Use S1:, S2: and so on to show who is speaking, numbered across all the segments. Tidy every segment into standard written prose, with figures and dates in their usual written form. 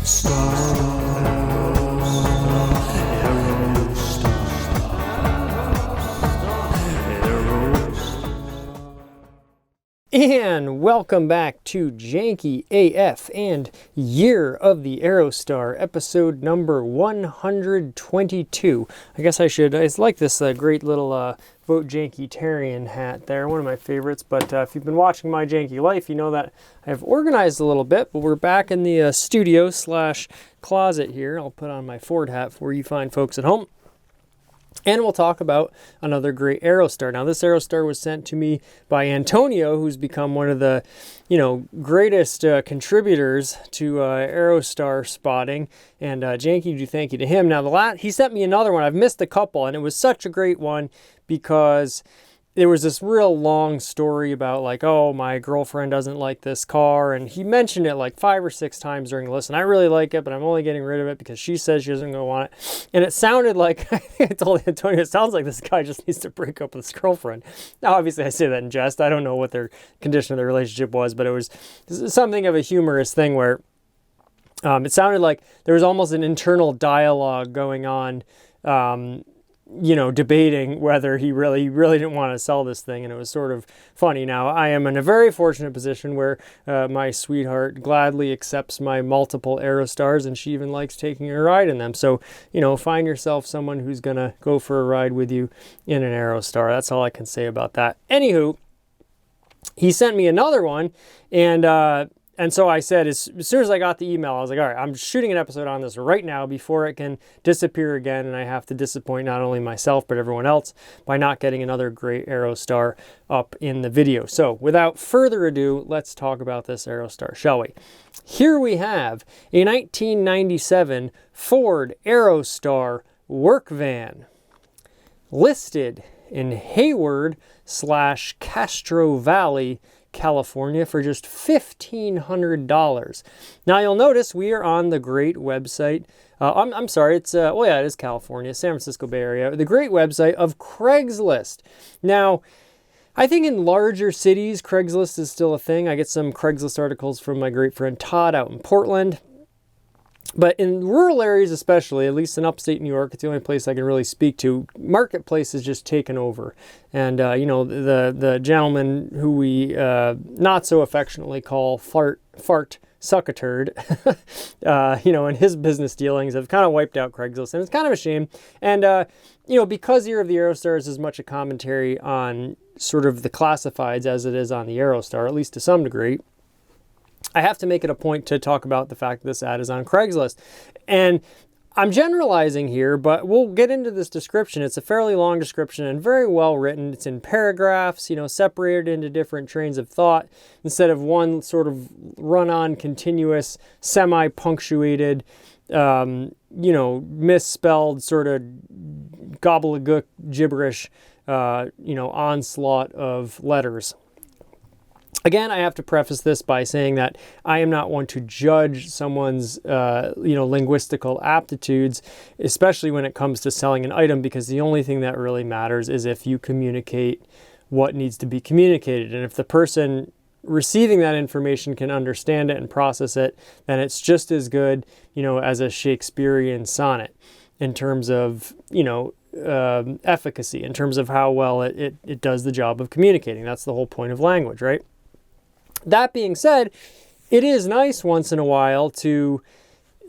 S1: And welcome back to Janky AF and Year of the Aerostar, episode number 122. I guess I like this great little Vote Janky-tarian hat there, one of my favorites. But if you've been watching my Janky life, you know that I've organized a little bit, but we're back in the studio slash closet here. I'll put on my Ford hat for you fine folks at home. And we'll talk about another great Aerostar. Now, this Aerostar was sent to me by Antonio, who's become one of the, greatest contributors to Aerostar spotting. And Janky, do thank you to him. Now, he sent me another one. I've missed a couple, and it was such a great one because there was this real long story about my girlfriend doesn't like this car. And he mentioned it like 5 or 6 times during the list. And I really like it, but I'm only getting rid of it because she says she doesn't go want it. And it sounded like, I think I told Antonio, it sounds like this guy just needs to break up with his girlfriend. Now, obviously I say that in jest. I don't know what their condition of their relationship was, but it was something of a humorous thing where it sounded like there was almost an internal dialogue going on, debating whether he really didn't want to sell this thing, and it was sort of funny. Now, I am in a very fortunate position where my sweetheart gladly accepts my multiple Aerostars, and she even likes taking a ride in them. So, find yourself someone who's going to go for a ride with you in an Aerostar. That's all I can say about that. Anywho, he sent me another one, and so I said, as soon as I got the email, I was like, all right, I'm shooting an episode on this right now before it can disappear again, and I have to disappoint not only myself but everyone else by not getting another great Aerostar up in the video. So without further ado, let's talk about this Aerostar, shall we? Here we have a 1997 Ford Aerostar work van listed in Hayward/Castro Valley, California for just $1,500. Now you'll notice we are on the great website. I'm sorry, it is California, San Francisco Bay Area. The great website of Craigslist. Now, I think in larger cities, Craigslist is still a thing. I get some Craigslist articles from my great friend Todd out in Portland. But in rural areas especially, at least in upstate New York, it's the only place I can really speak to, Marketplace is just taken over. And, the gentleman who we not so affectionately call Fart Suckaturd, and his business dealings have kind of wiped out Craigslist. And it's kind of a shame. And, because Year of the Aerostar is as much a commentary on sort of the classifieds as it is on the Aerostar, at least to some degree, I have to make it a point to talk about the fact that this ad is on Craigslist. And I'm generalizing here, but we'll get into this description. It's a fairly long description and very well written. It's in paragraphs, separated into different trains of thought instead of one sort of run-on, continuous, semi-punctuated, misspelled sort of gobbledygook gibberish, onslaught of letters. Again, I have to preface this by saying that I am not one to judge someone's, linguistical aptitudes, especially when it comes to selling an item, because the only thing that really matters is if you communicate what needs to be communicated. And if the person receiving that information can understand it and process it, then it's just as good, as a Shakespearean sonnet in terms of, efficacy, in terms of how well it does the job of communicating. That's the whole point of language, right? That being said, it is nice once in a while to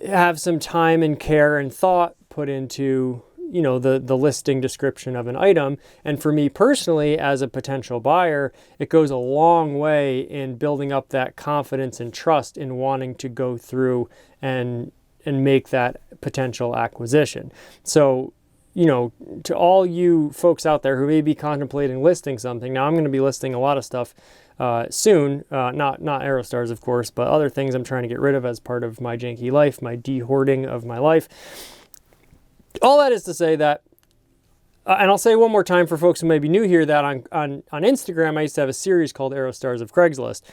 S1: have some time and care and thought put into, the listing description of an item. And for me personally, as a potential buyer, it goes a long way in building up that confidence and trust in wanting to go through and make that potential acquisition. So, to all you folks out there who may be contemplating listing something, now I'm going to be listing a lot of stuff soon, not Aerostars, of course, but other things I'm trying to get rid of as part of my janky life, my de-hoarding of my life. All that is to say that, and I'll say one more time for folks who may be new here, that on Instagram, I used to have a series called Aerostars of Craigslist.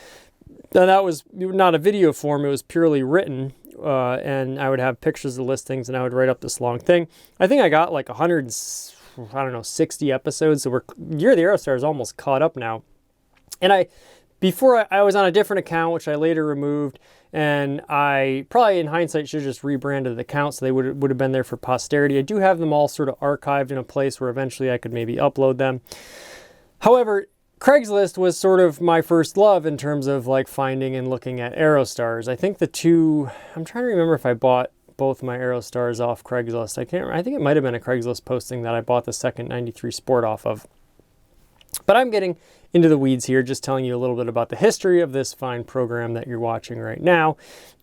S1: Now, that was not a video form, it was purely written, and I would have pictures of listings, and I would write up this long thing. I think I got like 160 episodes, so Year of the Aerostar is almost caught up now. And before I was on a different account, which I later removed, and I probably in hindsight should have just rebranded the account so they would have been there for posterity. I do have them all sort of archived in a place where eventually I could maybe upload them. However, Craigslist was sort of my first love in terms of like finding and looking at Aerostars. I think I'm trying to remember if I bought both my Aerostars off Craigslist. I think it might have been a Craigslist posting that I bought the second 93 Sport off of. But I'm getting into the weeds here, just telling you a little bit about the history of this fine program that you're watching right now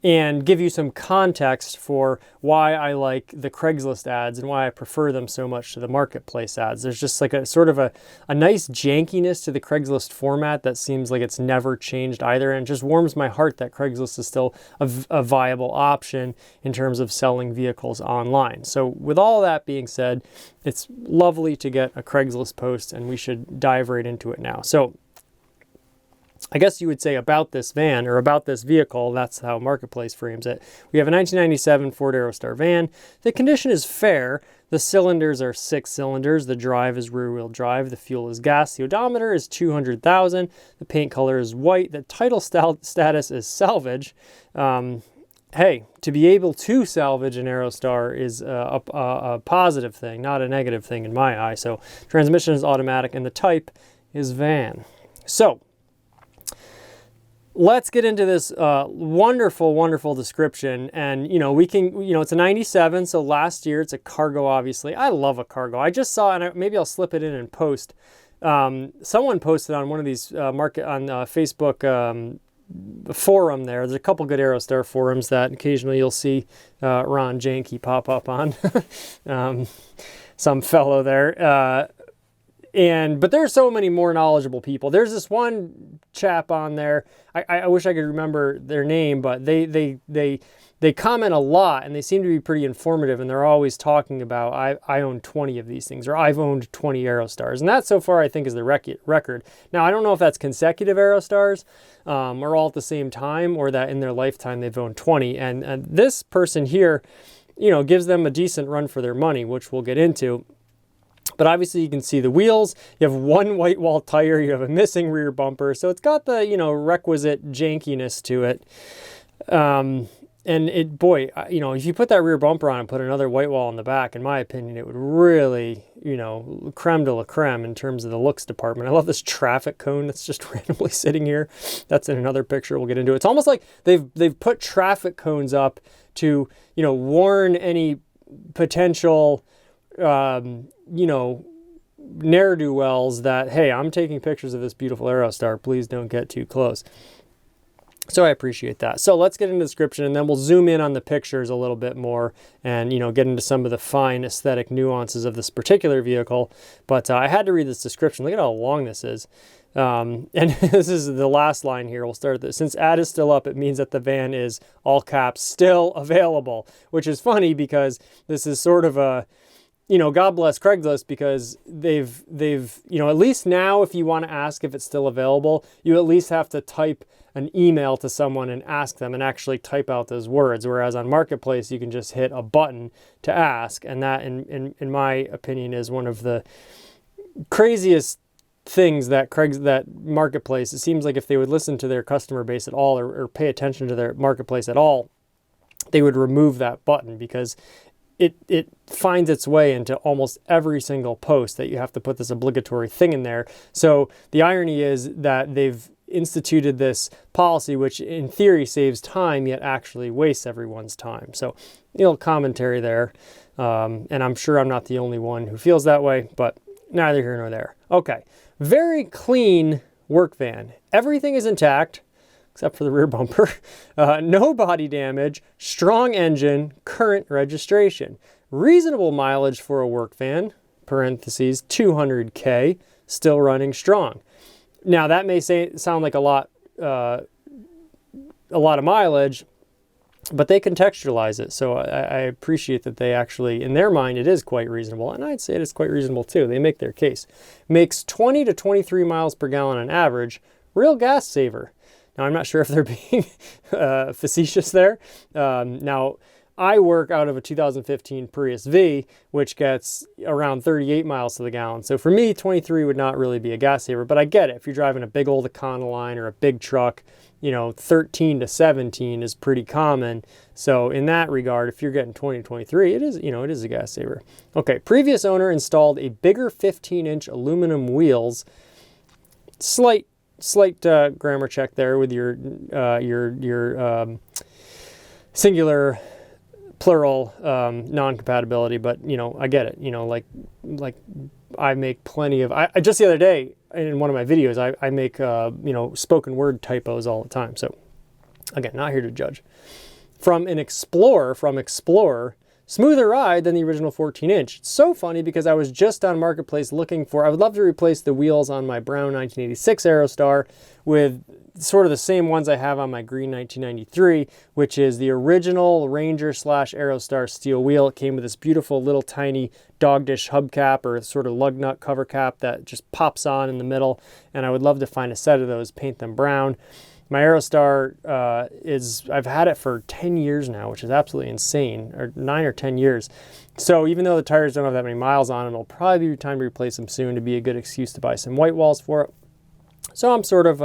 S1: and give you some context for why I like the Craigslist ads and why I prefer them so much to the marketplace ads. There's just like a sort of a nice jankiness to the Craigslist format that seems like it's never changed either, and it just warms my heart that Craigslist is still a viable option in terms of selling vehicles online. So with all that being said, it's lovely to get a Craigslist post, and we should dive right into it now. So I guess you would say about this van or about this vehicle, that's how Marketplace frames it. We have a 1997 Ford Aerostar van. The condition is fair. The cylinders are 6 cylinders. The drive is rear-wheel drive. The fuel is gas. The odometer is 200,000. The paint color is white. The title status is salvage. Hey, to be able to salvage an Aerostar is a positive thing, not a negative thing in my eye. So transmission is automatic and the type is van. So let's get into this wonderful, wonderful description. And, it's a 97, so last year it's a cargo, obviously. I love a cargo. I just saw, and maybe I'll slip it in post. Someone posted on one of these Facebook forum there. There's a couple good Aerostar forums that occasionally you'll see Ron Janky pop up on. Some fellow there. But there's so many more knowledgeable people. There's this one chap on there. I wish I could remember their name, but they comment a lot and they seem to be pretty informative, and they're always talking about I own 20 of these things, or I've owned 20 Aerostars, and that so far I think is the record. Now I don't know if that's consecutive Aerostars or all at the same time, or that in their lifetime they've owned 20. And this person here, gives them a decent run for their money, which we'll get into. But obviously you can see the wheels, you have one white wall tire, you have a missing rear bumper. So it's got the, requisite jankiness to it. And if you put that rear bumper on and put another white wall in the back, in my opinion, it would really, creme de la creme in terms of the looks department. I love this traffic cone that's just randomly sitting here. That's in another picture. We'll get into it. It's almost like they've put traffic cones up to, warn any potential ne'er-do-wells that, hey, I'm taking pictures of this beautiful Aerostar. Please don't get too close. So I appreciate that. So let's get into the description, and then we'll zoom in on the pictures a little bit more and, get into some of the fine aesthetic nuances of this particular vehicle. But I had to read this description. Look at how long this is. And this is the last line here. We'll start at this. Since ad is still up, it means that the van is, all caps, still available, which is funny because this is sort of a, God bless Craigslist, because they've, at least now, if you want to ask if it's still available, you at least have to type an email to someone and ask them and actually type out those words. Whereas on Marketplace, you can just hit a button to ask. And that, in my opinion, is one of the craziest things that Marketplace, it seems like if they would listen to their customer base at all, or pay attention to their Marketplace at all, they would remove that button, because it finds its way into almost every single post that you have to put this obligatory thing in there. So the irony is that they've instituted this policy, which in theory saves time, yet actually wastes everyone's time. So, commentary there. And I'm sure I'm not the only one who feels that way, but neither here nor there. Okay. Very clean work van. Everything is intact, except for the rear bumper. No body damage, strong engine, current registration. Reasonable mileage for a work van, parentheses, 200K, still running strong. Now that may sound like a lot of mileage, but they contextualize it. So I appreciate that they actually, in their mind, it is quite reasonable. And I'd say it is quite reasonable too. They make their case. Makes 20 to 23 miles per gallon on average. Real gas saver. Now, I'm not sure if they're being facetious there. Now, I work out of a 2015 Prius V, which gets around 38 miles to the gallon. So for me, 23 would not really be a gas saver, but I get it. If you're driving a big old Econoline or a big truck, 13 to 17 is pretty common. So in that regard, if you're getting 20 to 23, it is, it is a gas saver. Okay, previous owner installed a bigger 15-inch aluminum wheels. Slight grammar check there with your singular plural non-compatibility, but I get it. Like I make plenty of. I just the other day in one of my videos, I make spoken word typos all the time. So again, not here to judge. From Explorer, smoother ride than the original 14-inch. It's so funny because I was just on Marketplace looking for. I would love to replace the wheels on my brown 1986 Aerostar with sort of the same ones I have on my green 1993, which is the original Ranger / Aerostar steel wheel. It came with this beautiful little tiny dog dish hubcap or sort of lug nut cover cap that just pops on in the middle. And I would love to find a set of those, paint them brown. My Aerostar I've had it for 10 years now, which is absolutely insane, or 9 or 10 years. So even though the tires don't have that many miles on them, it'll probably be time to replace them soon to be a good excuse to buy some white walls for it. So I'm sort of,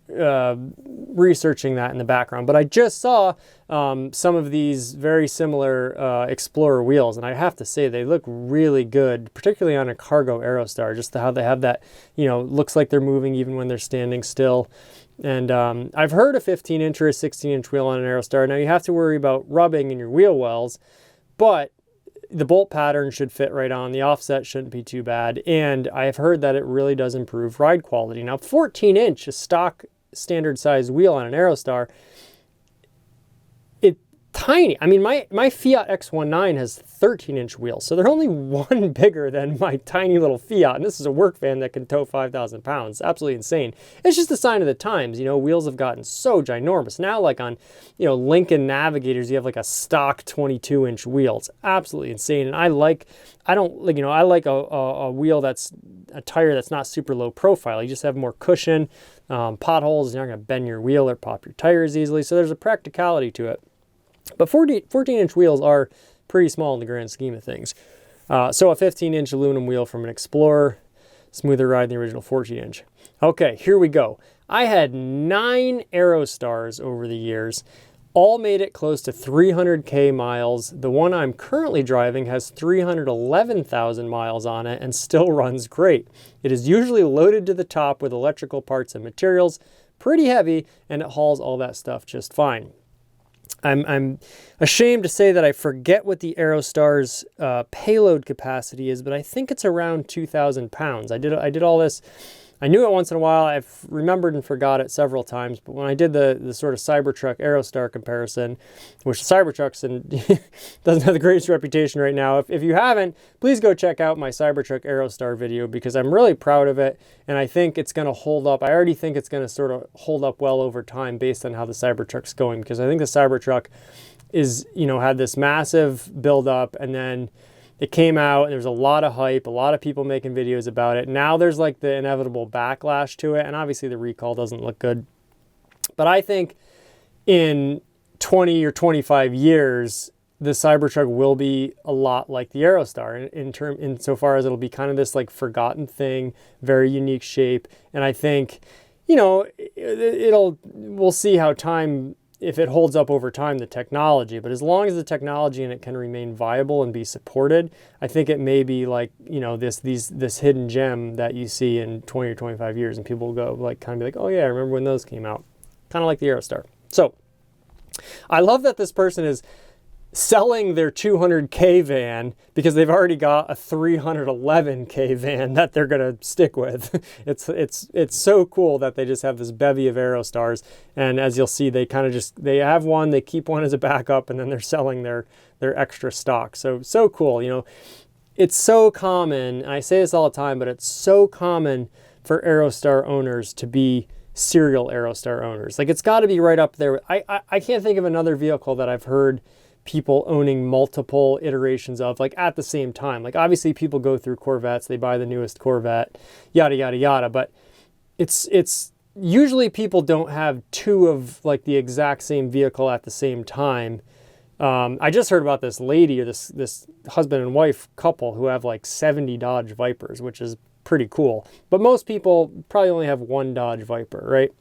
S1: researching that in the background. But I just saw some of these very similar Explorer wheels, and I have to say they look really good, particularly on a cargo Aerostar, just how they have that, looks like they're moving even when they're standing still. And I've heard a 15-inch or a 16-inch wheel on an Aerostar. Now you have to worry about rubbing in your wheel wells, but the bolt pattern should fit right on. The offset shouldn't be too bad. And I have heard that it really does improve ride quality. Now 14-inch, a stock standard size wheel on an Aerostar, it's tiny. I mean, my Fiat X19 has 13-inch wheels, so they're only one bigger than my tiny little Fiat. And this is a work van that can tow 5,000 pounds. Absolutely insane. It's just a sign of the times. Wheels have gotten so ginormous. Now, like on, Lincoln Navigators, you have like a stock 22-inch wheel. It's absolutely insane. And I like a wheel that's a tire that's not super low profile. You just have more cushion. Potholes, you're not going to bend your wheel or pop your tires easily. So there's a practicality to it. But 14-inch wheels are pretty small in the grand scheme of things. So a 15-inch aluminum wheel from an Explorer, smoother ride than the original 14-inch. Okay, here we go. I had 9 Aerostars over the years. All made it close to 300K miles. The one I'm currently driving has 311,000 miles on it and still runs great. It is usually loaded to the top with electrical parts and materials, pretty heavy, and it hauls all that stuff just fine. I'm ashamed to say that I forget what the Aerostar's payload capacity is, but I think it's around 2,000 pounds. I did all this. I knew it once in a while. I've remembered and forgot it several times, but when I did the sort of Cybertruck Aerostar comparison, which Cybertruck's doesn't have the greatest reputation right now. If you haven't, please go check out my Cybertruck Aerostar video because I'm really proud of it, and I think it's going to hold up. I already think it's going to sort of hold up well over time based on how the Cybertruck's going, because I think the Cybertruck is, had this massive build-up, and then it came out and there was a lot of hype, a lot of people making videos about it. Now there's like the inevitable backlash to it, and obviously the recall doesn't look good. But I think in 20 or 25 years, the Cybertruck will be a lot like the Aerostar insofar as it'll be kind of this like forgotten thing, very unique shape. And I think, we'll see how time, if it holds up over time, the technology. But as long as the technology in it can remain viable and be supported, I think it may be like, this hidden gem that you see in 20 or 25 years, and people will go like, kind of be like, oh yeah, I remember when those came out. Kind of like the Aerostar. So I love that this person is selling their 200K van because they've already got a 311K van that they're going to stick with. It's so cool that they just have this bevy of Aerostars, and as you'll see, they have one, they keep one as a backup, and then they're selling their extra stock. So cool. It's so common, and I say this all the time, but it's so common for Aerostar owners to be serial Aerostar owners. Like, it's got to be right up there. I can't think of another vehicle that I've heard people owning multiple iterations of, like, at the same time. Like, obviously people go through Corvettes, they buy the newest Corvette, yada yada yada, but it's usually people don't have two of like the exact same vehicle at the same time. I just heard about this lady or this husband and wife couple who have like 70 Dodge Vipers, which is pretty cool. But most people probably only have one Dodge Viper, right?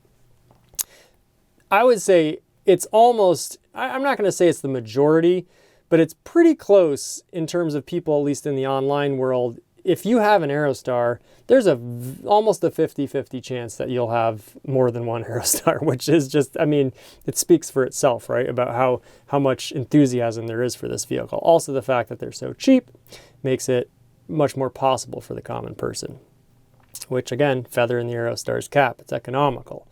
S1: I would say it's almost, I'm not going to say it's the majority, but it's pretty close in terms of people, at least in the online world. If you have an Aerostar, there's almost a 50-50 chance that you'll have more than one Aerostar, which is just, I mean, it speaks for itself, right? About how much enthusiasm there is for this vehicle. Also, the fact that they're so cheap makes it much more possible for the common person, which again, feather in the Aerostar's cap, it's economical.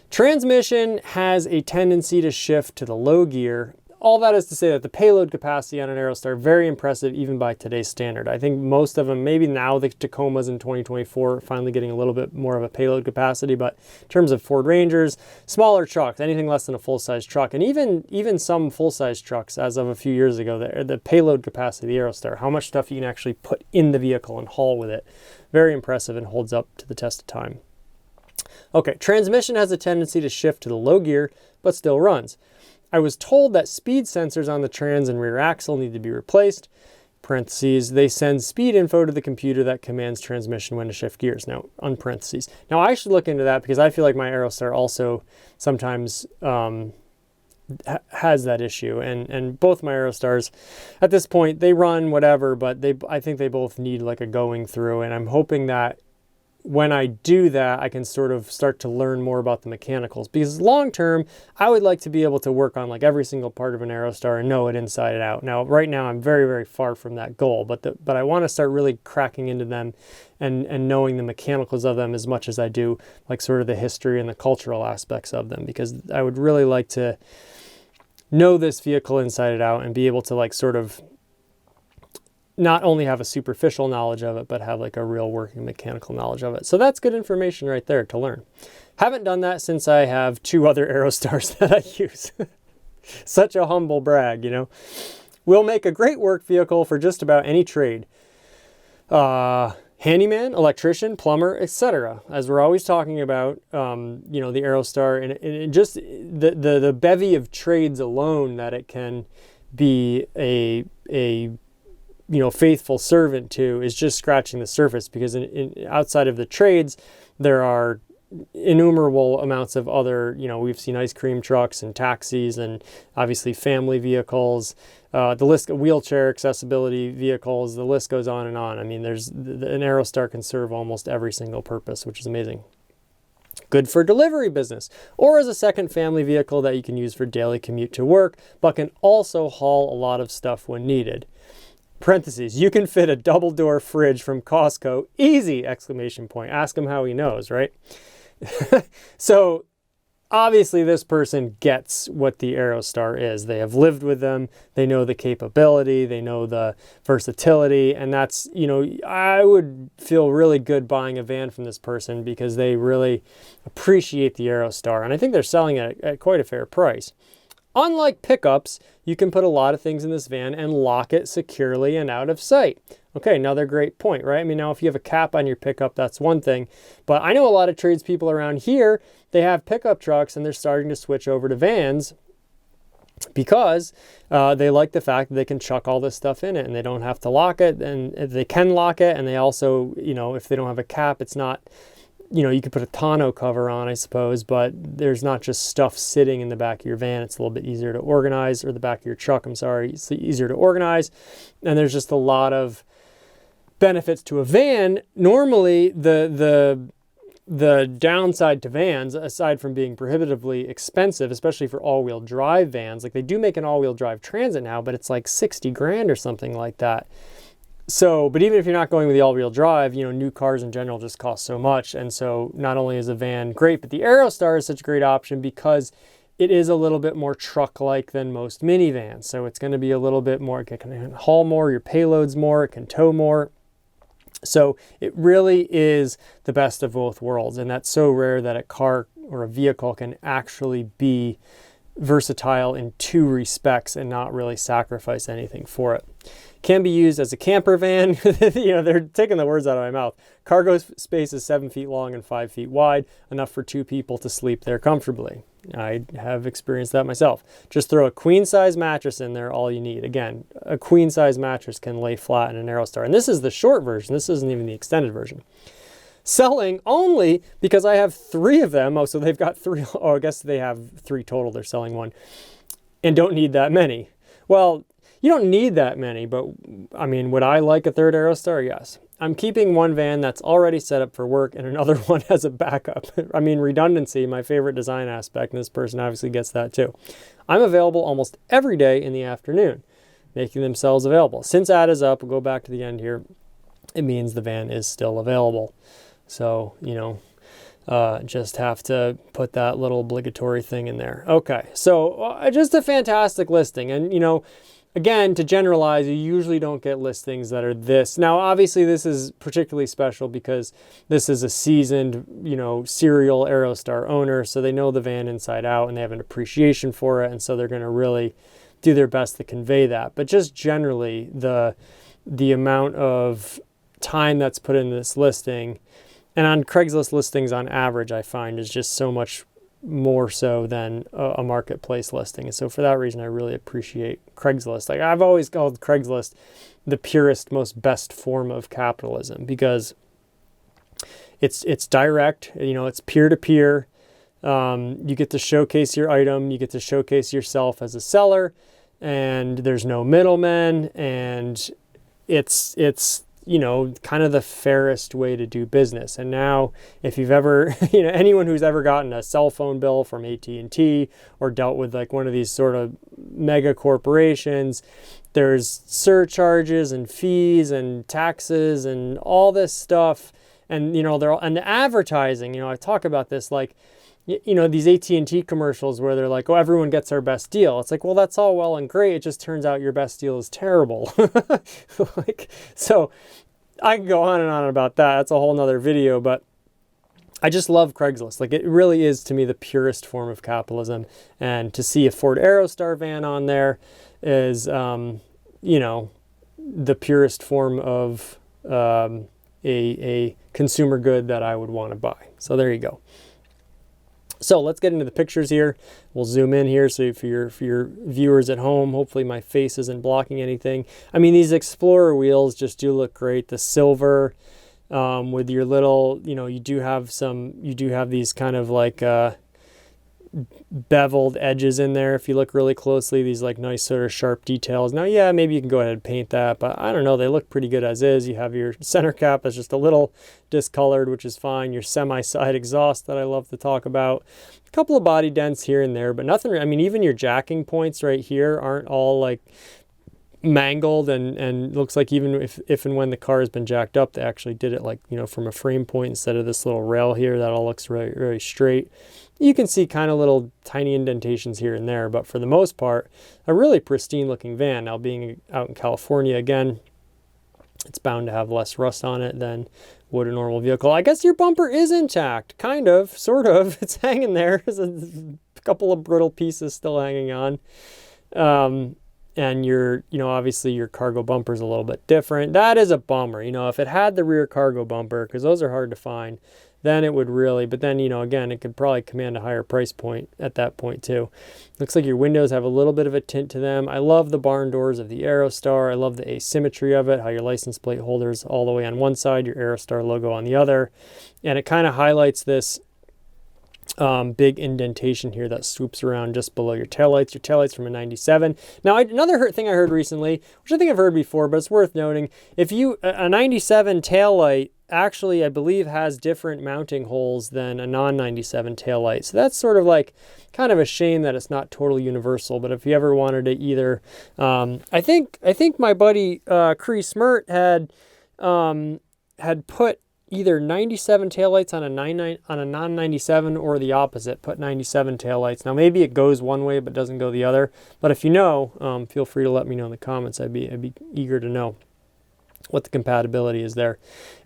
S1: Transmission has a tendency to shift to the low gear. All that is to say that the payload capacity on an Aerostar, very impressive even by today's standard. I think most of them, maybe now the Tacomas in 2024 are finally getting a little bit more of a payload capacity, but in terms of Ford Rangers, smaller trucks, anything less than a full-size truck, and even some full-size trucks as of a few years ago, the payload capacity of the Aerostar, how much stuff you can actually put in the vehicle and haul with it, very impressive and holds up to the test of time. Okay, transmission has a tendency to shift to the low gear, but still runs. I was told that speed sensors on the trans and rear axle need to be replaced. Parentheses, they send speed info to the computer that commands transmission when to shift gears. Now, unparentheses. Now, I should look into that because I feel like my Aerostar also sometimes has that issue. And both my Aerostars, at this point, they run whatever, but I think they both need like a going through. And I'm hoping that when I do that, I can sort of start to learn more about the mechanicals, because long term, I would like to be able to work on like every single part of an Aerostar and know it inside and out. Now, right now, I'm very, very far from that goal, but I want to start really cracking into them and knowing the mechanicals of them as much as I do like sort of the history and the cultural aspects of them, because I would really like to know this vehicle inside and out and be able to like sort of not only have a superficial knowledge of it, but have like a real working mechanical knowledge of it. So that's good information right there to learn. Haven't done that since I have 2 other Aerostars that I use. Such a humble brag, you know. Will make a great work vehicle for just about any trade. Handyman, electrician, plumber, etc. As we're always talking about, you know, the Aerostar and just the bevy of trades alone that it can be a you know, faithful servant to is just scratching the surface, because outside of the trades, there are innumerable amounts of other, you know, we've seen ice cream trucks and taxis and obviously family vehicles, the list of wheelchair accessibility vehicles, the list goes on and on. I mean, an Aerostar can serve almost every single purpose, which is amazing. Good for delivery business, or as a second family vehicle that you can use for daily commute to work, but can also haul a lot of stuff when needed. Parentheses, you can fit a double door fridge from Costco, easy, exclamation point. Ask him how he knows, right? So obviously this person gets what the Aerostar is. They have lived with them. They know the capability. They know the versatility. And that's, you know, I would feel really good buying a van from this person because they really appreciate the Aerostar. And I think they're selling it at quite a fair price. Unlike pickups, you can put a lot of things in this van and lock it securely and out of sight. Okay, another great point, right? I mean, now if you have a cap on your pickup, that's one thing. But I know a lot of tradespeople around here, they have pickup trucks and they're starting to switch over to vans because they like the fact that they can chuck all this stuff in it and they don't have to lock it, and they can lock it. And they also, you know, if they don't have a cap, it's not, you know, you could put a tonneau cover on, I suppose, but there's not just stuff sitting in the back of your van. It's a little bit easier to organize, or the back of your truck, I'm sorry, it's easier to organize. And there's just a lot of benefits to a van. Normally, the downside to vans, aside from being prohibitively expensive, especially for all-wheel drive vans, like they do make an all-wheel drive Transit now, but it's like 60 grand or something like that. So, but even if you're not going with the all-wheel drive, you know, new cars in general just cost so much. And so not only is a van great, but the Aerostar is such a great option because it is a little bit more truck-like than most minivans. So it's going to be a little bit more, it can haul more, your payload's more, it can tow more. So it really is the best of both worlds. And that's so rare that a car or a vehicle can actually be versatile in 2 respects and not really sacrifice anything for it. Can be used as a camper van. You know, they're taking the words out of my mouth. Cargo space is 7 feet long and 5 feet wide, enough for 2 people to sleep there comfortably. I have experienced that myself. Just throw a queen size mattress in there, all you need. Again, a queen size mattress can lay flat in an Aerostar. And this is the short version. This isn't even the extended version. Selling only because I have 3 of them. Oh, so they've got 3. Oh, I guess they have 3 total. They're selling 1 and don't need that many. Well, you don't need that many, but I mean, would I like a 3rd Aerostar? Yes. I'm keeping 1 van that's already set up for work and another one as a backup. I mean, redundancy, my favorite design aspect, and this person obviously gets that too. I'm available almost every day in the afternoon, making themselves available. Since ad is up, we'll go back to the end here, it means the van is still available. So, just have to put that little obligatory thing in there. Okay, so just a fantastic listing. And, again, to generalize, you usually don't get listings that are this. Now, obviously, this is particularly special because this is a seasoned, serial Aerostar owner. So they know the van inside out and they have an appreciation for it. And so they're going to really do their best to convey that. But just generally, the amount of time that's put in this listing, and on Craigslist listings on average, I find is just so much more so than a marketplace listing. And so for that reason, I really appreciate Craigslist. Like I've always called Craigslist the purest, most best form of capitalism because it's direct, it's peer-to-peer. You get to showcase your item, you get to showcase yourself as a seller, and there's no middlemen, and it's kind of the fairest way to do business. And now if you've ever, anyone who's ever gotten a cell phone bill from AT&T or dealt with like one of these sort of mega corporations, there's surcharges and fees and taxes and all this stuff. And, and the advertising, I talk about this, like, these AT&T commercials where they're like, oh, everyone gets our best deal. It's like, well, that's all well and great. It just turns out your best deal is terrible. So I can go on and on about that. That's a whole nother video, but I just love Craigslist. Like it really is to me the purest form of capitalism. And to see a Ford Aerostar van on there is, the purest form of a consumer good that I would want to buy. So there you go. So let's get into the pictures here. We'll zoom in here so for your viewers at home, hopefully my face isn't blocking anything. I mean, these Explorer wheels just do look great. The silver with your little, you do have these kind of like beveled edges in there. If you look really closely, these like nice sort of sharp details. Now, yeah, maybe you can go ahead and paint that, but I don't know. They look pretty good as is. You have your center cap that's just a little discolored, which is fine. Your semi-side exhaust that I love to talk about. A couple of body dents here and there, but nothing. I mean, even your jacking points right here aren't all like mangled and looks like even if and when the car has been jacked up, they actually did it like, from a frame point instead of this little rail here. That all looks very, very straight. You can see kind of little tiny indentations here and there, but for the most part, a really pristine looking van. Now being out in California again, it's bound to have less rust on it than would a normal vehicle. I guess your bumper is intact, kind of, sort of. It's hanging there. There's a couple of brittle pieces still hanging on. And your, obviously your cargo bumper is a little bit different. That is a bummer. If it had the rear cargo bumper, because those are hard to find, then it would really, but then, again, it could probably command a higher price point at that point too. Looks like your windows have a little bit of a tint to them. I love the barn doors of the Aerostar. I love the asymmetry of it, how your license plate holder's all the way on one side, your Aerostar logo on the other. And it kind of highlights this big indentation here that swoops around just below your taillights. Your taillights from a 97. Now, another thing I heard recently, which I think I've heard before, but it's worth noting, if a 97 taillight actually, I believe, has different mounting holes than a non-97 taillight. So that's sort of like kind of a shame that it's not totally universal. But if you ever wanted to either, I think my buddy Cree Smirt had put either 97 taillights on a non-97 or the opposite, put 97 taillights. Now maybe it goes one way but doesn't go the other. But if you know, feel free to let me know in the comments. I'd be eager to know what the compatibility is there.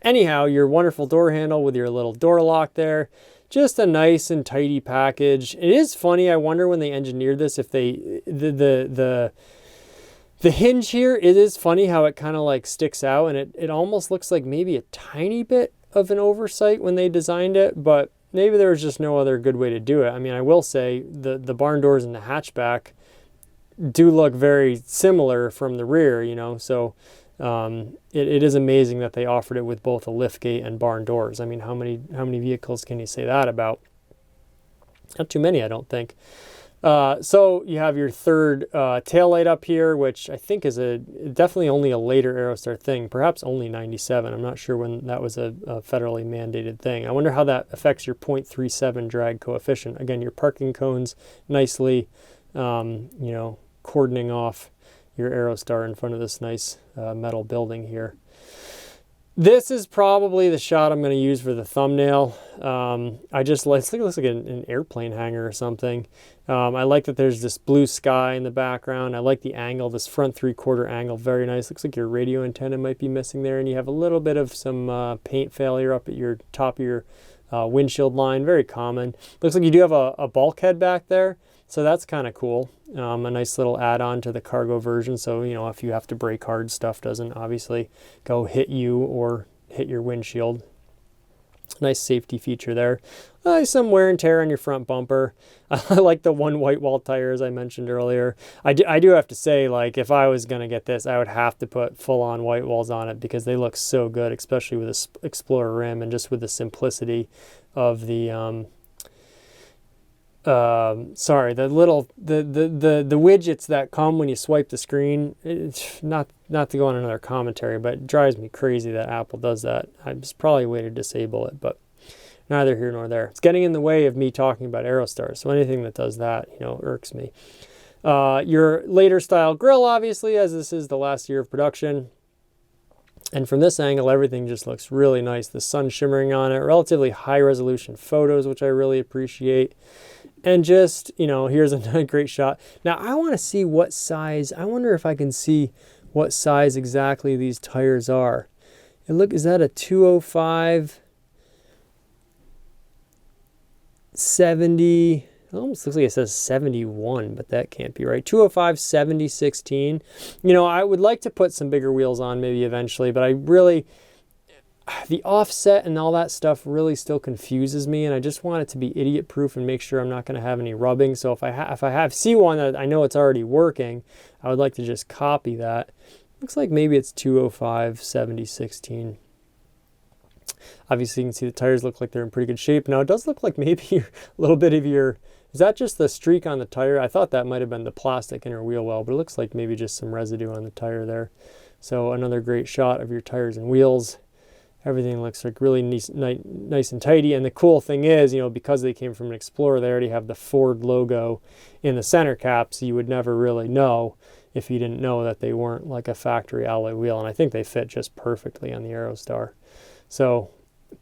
S1: Anyhow, your wonderful door handle with your little door lock there. Just a nice and tidy package. It is funny, I wonder when they engineered this, if they, the hinge here, it is funny how it kind of like sticks out, and it almost looks like maybe a tiny bit of an oversight when they designed it, but maybe there was just no other good way to do it. I mean, I will say the barn doors in the hatchback do look very similar from the rear, you know, so it is amazing that they offered it with both a liftgate and barn doors. I mean, how many vehicles can you say that about? Not too many, I don't think. So you have your third taillight up here, which I think is definitely only a later Aerostar thing, perhaps only 97. I'm not sure when that was a federally mandated thing. I wonder how that affects your 0.37 drag coefficient. Again, your parking cones nicely, you know, cordoning off your Aerostar in front of this nice metal building here. This is probably the shot I'm going to use for the thumbnail. I just like, it looks like an airplane hangar or something. I like that there's this blue sky in the background. I like the angle, this front 3/4 angle, very nice. Looks like your radio antenna might be missing there, and you have a little bit of some paint failure up at your top of your windshield line, very common. Looks like you do have a bulkhead back there, so that's kind of cool. A nice little add-on to the cargo version, so you know, if you have to brake hard, stuff doesn't obviously go hit you or hit your windshield. Nice safety feature there. Some wear and tear on your front bumper. I like the one white wall tire, as I mentioned earlier. I do have to say, like, if I was going to get this, I would have to put full-on white walls on it because they look so good, especially with this Explorer rim and just with the simplicity of the sorry, the widgets that come when you swipe the screen. It's not to go on another commentary, but it drives me crazy that Apple does that. It's probably a way to disable it, but neither here nor there. It's getting in the way of me talking about Aerostar, so anything that does that, you know, irks me. Your later style grille, obviously, as this is the last year of production. And from this angle, everything just looks really nice. The sun shimmering on it, relatively high resolution photos, which I really appreciate. And just, you know, here's a great shot. Now, I want to see what size. I wonder if I can see what size exactly these tires are. And look, is that a 205 70? It almost looks like it says 71, but that can't be right. 205 70 16. You know, I would like to put some bigger wheels on maybe eventually, but I really, the offset and all that stuff really still confuses me, and I just want it to be idiot proof and make sure I'm not going to have any rubbing. So if I see one that I know it's already working, I would like to just copy that. Looks like maybe it's 205 70 16. Obviously you can see the tires look like they're in pretty good shape. Now it does look like maybe a little bit of your, is that just the streak on the tire? I thought that might have been the plastic inner wheel well, but it looks like maybe just some residue on the tire there. So another great shot of your tires and wheels. Everything looks like really nice and tidy. And the cool thing is, you know, because they came from an Explorer, they already have the Ford logo in the center cap, so you would never really know if you didn't know that they weren't like a factory alloy wheel. And I think they fit just perfectly on the Aerostar. So,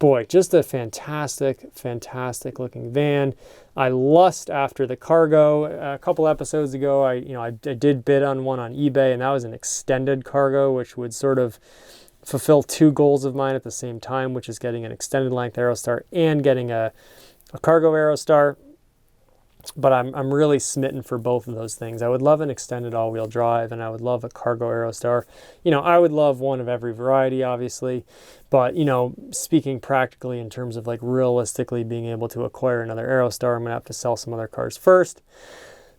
S1: boy, just a fantastic, fantastic looking van. I lust after the cargo. A couple episodes ago, I did bid on one on eBay, and that was an extended cargo, which would sort of fulfill two goals of mine at the same time, which is getting an extended length Aerostar and getting a cargo Aerostar. But I'm really smitten for both of those things. I would love an extended all-wheel drive, and I would love a cargo Aerostar. You know, I would love one of every variety, obviously. But, you know, speaking practically in terms of like realistically being able to acquire another Aerostar, I'm going to have to sell some other cars first,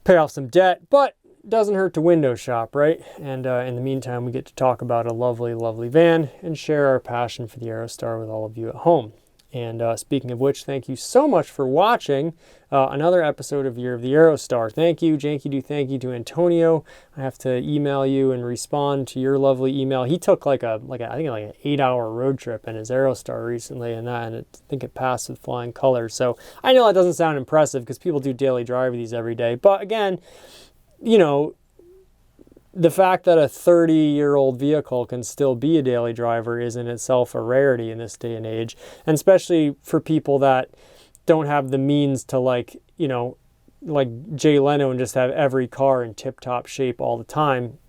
S1: pay off some debt, but doesn't hurt to window shop, right? And in the meantime, we get to talk about a lovely, lovely van and share our passion for the Aerostar with all of you at home. And speaking of which, thank you so much for watching another episode of Year of the Aerostar. Thank you, Janky. Thank you to Antonio. I have to email you and respond to your lovely email. He took I think an 8-hour road trip in his Aerostar recently, and I think it passed with flying colors. So I know that doesn't sound impressive because people do daily drive these every day. But again, you know, the fact that a 30-year-old vehicle can still be a daily driver is in itself a rarity in this day and age, and especially for people that don't have the means to, like, you know, like Jay Leno and just have every car in tip-top shape all the time.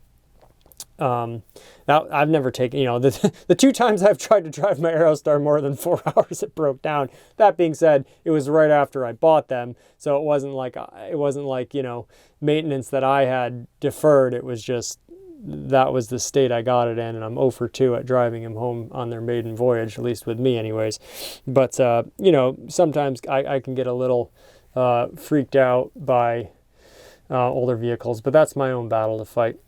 S1: Now, I've never taken, you know, the two times I've tried to drive my Aerostar more than 4 hours, it broke down. That being said, it was right after I bought them, so it wasn't like, you know, maintenance that I had deferred. It was just that was the state I got it in, and I'm 0 for 2 at driving him home on their maiden voyage, at least with me anyways. But, you know, sometimes I can get a little freaked out by older vehicles, but that's my own battle to fight.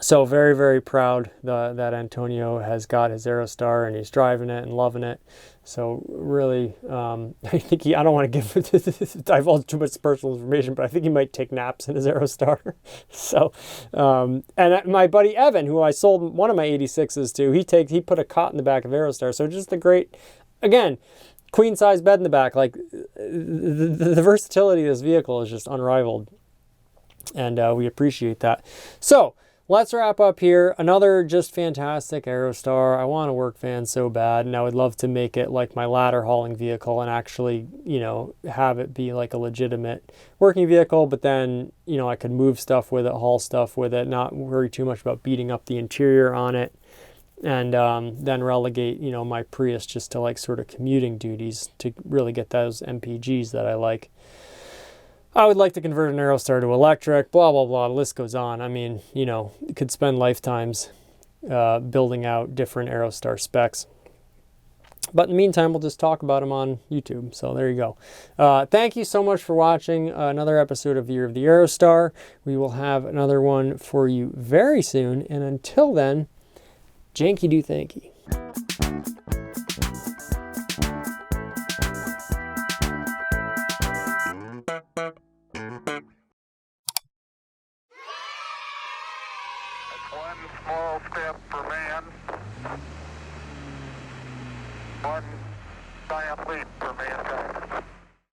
S1: So very, very proud that Antonio has got his Aerostar and he's driving it and loving it. So really, I think I don't want to divulge too much personal information, but I think he might take naps in his Aerostar. So, and my buddy Evan, who I sold one of my 86s to, he put a cot in the back of Aerostar. So just a great, again, queen size bed in the back. Like the versatility of this vehicle is just unrivaled. And we appreciate that. So let's wrap up here. Another just fantastic Aerostar. I want a work van so bad, and I would love to make it like my ladder hauling vehicle and actually, you know, have it be like a legitimate working vehicle, but then, you know, I could move stuff with it, haul stuff with it, not worry too much about beating up the interior on it, and then relegate, you know, my Prius just to like sort of commuting duties to really get those MPGs that I like. I would like to convert an Aerostar to electric, blah, blah, blah. The list goes on. I mean, you know, you could spend lifetimes building out different Aerostar specs. But in the meantime, we'll just talk about them on YouTube. So there you go. Thank you so much for watching another episode of Year of the Aerostar. We will have another one for you very soon. And until then, Janky do Thanky.
S2: One small step for